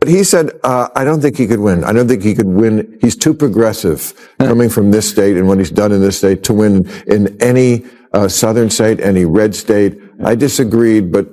But he said, I don't think he could win. I don't think he could win. He's too progressive coming from this state and what he's done in this state to win in any southern state, any red state. I disagreed, but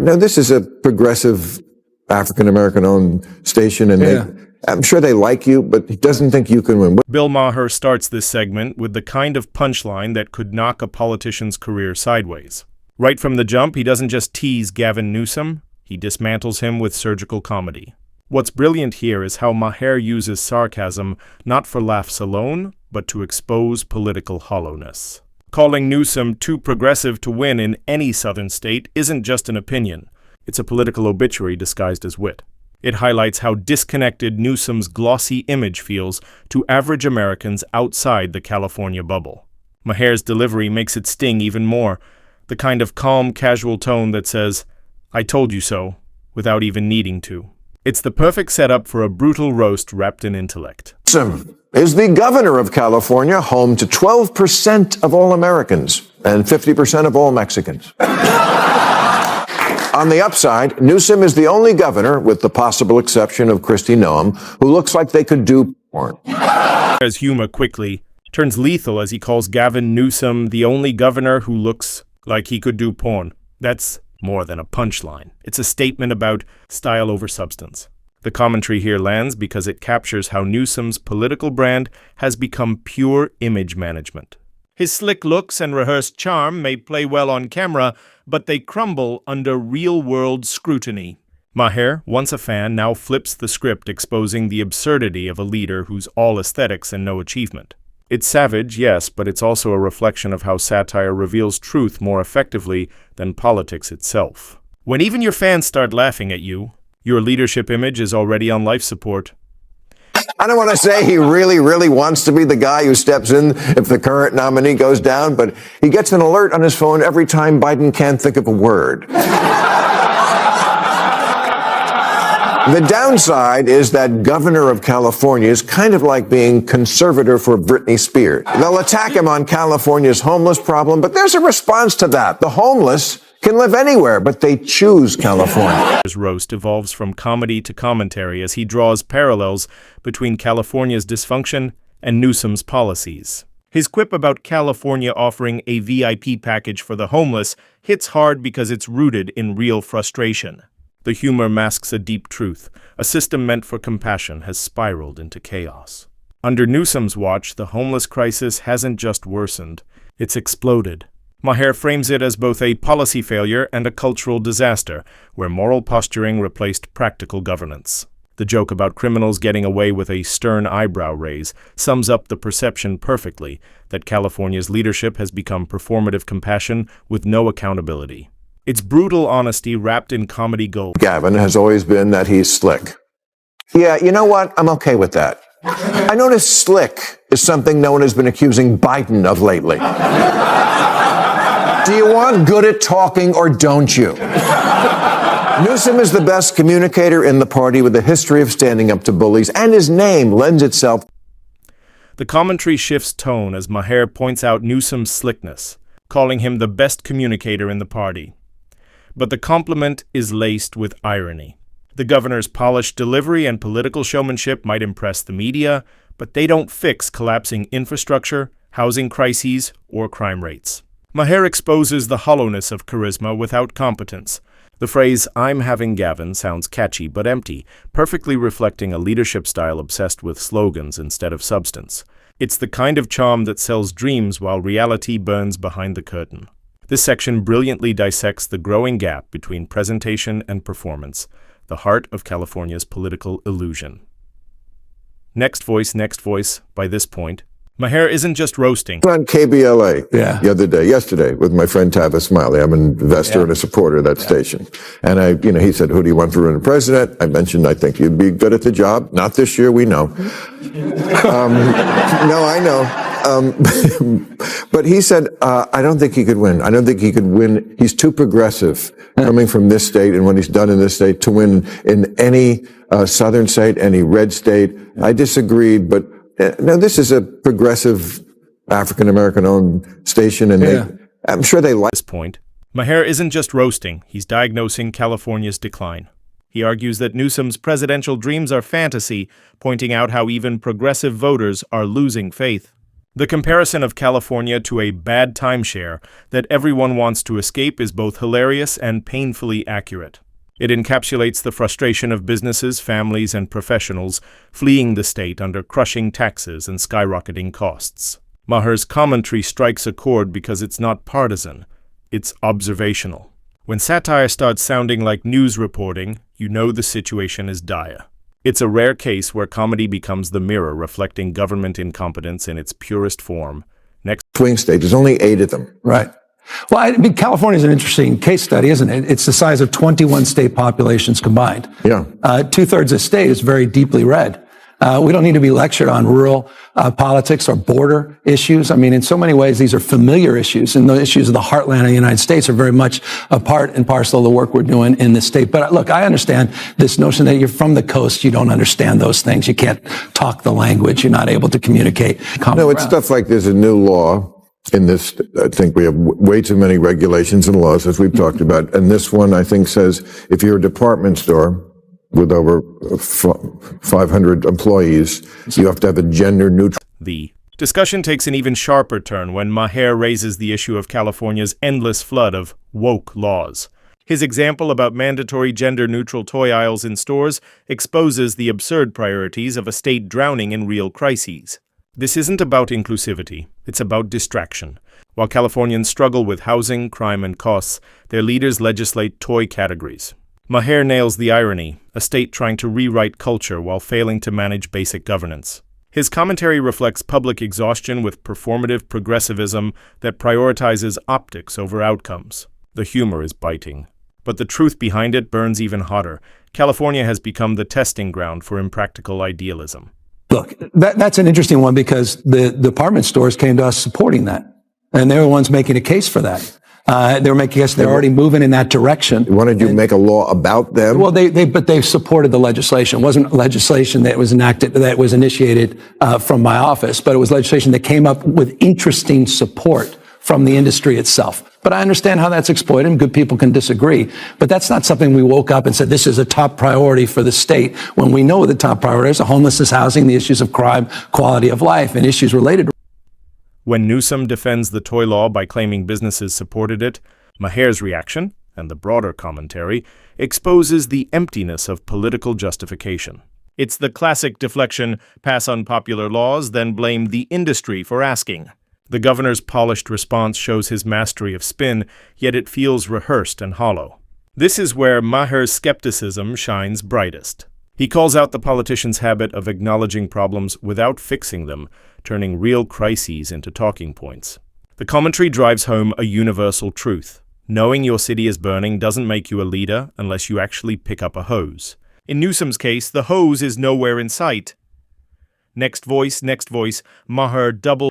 no, this is a progressive African-American owned station, and I'm sure they like you, but he doesn't think you can win. Bill Maher starts this segment with the kind of punchline that could knock a politician's career sideways. Right from the jump, he doesn't just tease Gavin Newsom, he dismantles him with surgical comedy. What's brilliant here is how Maher uses sarcasm not for laughs alone, but to expose political hollowness. Calling Newsom too progressive to win in any southern state isn't just an opinion. It's a political obituary disguised as wit. It highlights how disconnected Newsom's glossy image feels to average Americans outside the California bubble. Maher's delivery makes it sting even more, the kind of calm, casual tone that says, "I told you so," without even needing to. It's the perfect setup for a brutal roast wrapped in intellect. Newsom is the governor of California, home to 12% of all Americans and 50% of all Mexicans. On the upside, Newsom is the only governor, with the possible exception of Kristi Noem, who looks like they could do porn. As humor quickly turns lethal as he calls Gavin Newsom the only governor who looks like he could do porn. That's more than a punchline. It's a statement about style over substance. The commentary here lands because it captures how Newsom's political brand has become pure image management. His slick looks and rehearsed charm may play well on camera, but they crumble under real-world scrutiny. Maher, once a fan, now flips the script, exposing the absurdity of a leader who's all aesthetics and no achievement. It's savage, yes, but it's also a reflection of how satire reveals truth more effectively than politics itself. When even your fans start laughing at you, your leadership image is already on life support. I don't want to say he really, really wants to be the guy who steps in if the current nominee goes down, but he gets an alert on his phone every time Biden can't think of a word. The downside is that governor of California is kind of like being conservator for Britney Spears. They'll attack him on California's homeless problem, but there's a response to that. The homeless can live anywhere, but they choose California. His roast evolves from comedy to commentary as he draws parallels between California's dysfunction and Newsom's policies. His quip about California offering a VIP package for the homeless hits hard because it's rooted in real frustration. The humor masks a deep truth. A system meant for compassion has spiraled into chaos. Under Newsom's watch, the homeless crisis hasn't just worsened, it's exploded. Maher frames it as both a policy failure and a cultural disaster, where moral posturing replaced practical governance. The joke about criminals getting away with a stern eyebrow raise sums up the perception perfectly that California's leadership has become performative compassion with no accountability. It's brutal honesty wrapped in comedy gold. Gavin has always been that he's slick. Yeah, you know what? I'm okay with that. I noticed slick is something no one has been accusing Biden of lately. Do you want good at talking or don't you? Newsom is the best communicator in the party with a history of standing up to bullies, and his name lends itself. The commentary shifts tone as Maher points out Newsom's slickness, calling him the best communicator in the party. But the compliment is laced with irony. The governor's polished delivery and political showmanship might impress the media, but they don't fix collapsing infrastructure, housing crises, or crime rates. Maher exposes the hollowness of charisma without competence. The phrase, "I'm having Gavin," sounds catchy but empty, perfectly reflecting a leadership style obsessed with slogans instead of substance. It's the kind of charm that sells dreams while reality burns behind the curtain. This section brilliantly dissects the growing gap between presentation and performance, the heart of California's political illusion. Next voice. By this point, Maher isn't just roasting. On KBLA yesterday, with my friend Tavis Smiley. I'm an investor and a supporter of that station. And he said, "Who do you want for running president?" I mentioned, "I think you'd be good at the job." Not this year, we know. No, I know. But he said, I don't think he could win. I don't think he could win. He's too progressive coming from this state and what he's done in this state to win in any southern state, any red state. I disagreed, but no, this is a progressive African-American owned station, and I'm sure they like this point. Maher isn't just roasting, he's diagnosing California's decline. He argues that Newsom's presidential dreams are fantasy, pointing out how even progressive voters are losing faith. The comparison of California to a bad timeshare that everyone wants to escape is both hilarious and painfully accurate. It encapsulates the frustration of businesses, families, and professionals fleeing the state under crushing taxes and skyrocketing costs. Maher's commentary strikes a chord because it's not partisan, it's observational. When satire starts sounding like news reporting, you know the situation is dire. It's a rare case where comedy becomes the mirror reflecting government incompetence in its purest form. Next Swing state, there's only 8 of them. Right. Well, I mean, California is an interesting case study, isn't it? It's the size of 21 state populations combined. Yeah. 2/3 of state is very deeply red. We don't need to be lectured on rural politics or border issues. I mean, in so many ways, these are familiar issues, and the issues of the heartland of the United States are very much a part and parcel of the work we're doing in this state. But look, I understand this notion that you're from the coast, you don't understand those things. You can't talk the language. You're not able to communicate. No, it's stuff like there's a new law in this. I think we have way too many regulations and laws, as we've talked about. And this one, I think, says if you're a department store with over 500 employees, you have to have a gender neutral. The discussion takes an even sharper turn when Maher raises the issue of California's endless flood of woke laws. His example about mandatory gender-neutral toy aisles in stores exposes the absurd priorities of a state drowning in real crises. This isn't about inclusivity, it's about distraction. While Californians struggle with housing, crime, and costs, their leaders legislate toy categories. Maher nails the irony, a state trying to rewrite culture while failing to manage basic governance. His commentary reflects public exhaustion with performative progressivism that prioritizes optics over outcomes. The humor is biting. But the truth behind it burns even hotter. California has become the testing ground for impractical idealism. Look, that's an interesting one because the department stores came to us supporting that. And they were the ones making a case for that. They were making us, they're already moving in that direction. Wanted you to make a law about them? Well, but they supported the legislation. It wasn't legislation that was enacted, that was initiated from my office, but it was legislation that came up with interesting support from the industry itself. But I understand how that's exploited, and good people can disagree. But that's not something we woke up and said, this is a top priority for the state, when we know the top priorities are homelessness, housing, the issues of crime, quality of life, and issues related to. When Newsom defends the toy law by claiming businesses supported it, Maher's reaction, and the broader commentary, exposes the emptiness of political justification. It's the classic deflection, pass unpopular laws, then blame the industry for asking. The governor's polished response shows his mastery of spin, yet it feels rehearsed and hollow. This is where Maher's skepticism shines brightest. He calls out the politician's habit of acknowledging problems without fixing them, turning real crises into talking points. The commentary drives home a universal truth. Knowing your city is burning doesn't make you a leader unless you actually pick up a hose. In Newsom's case, the hose is nowhere in sight. Next voice, Maher double...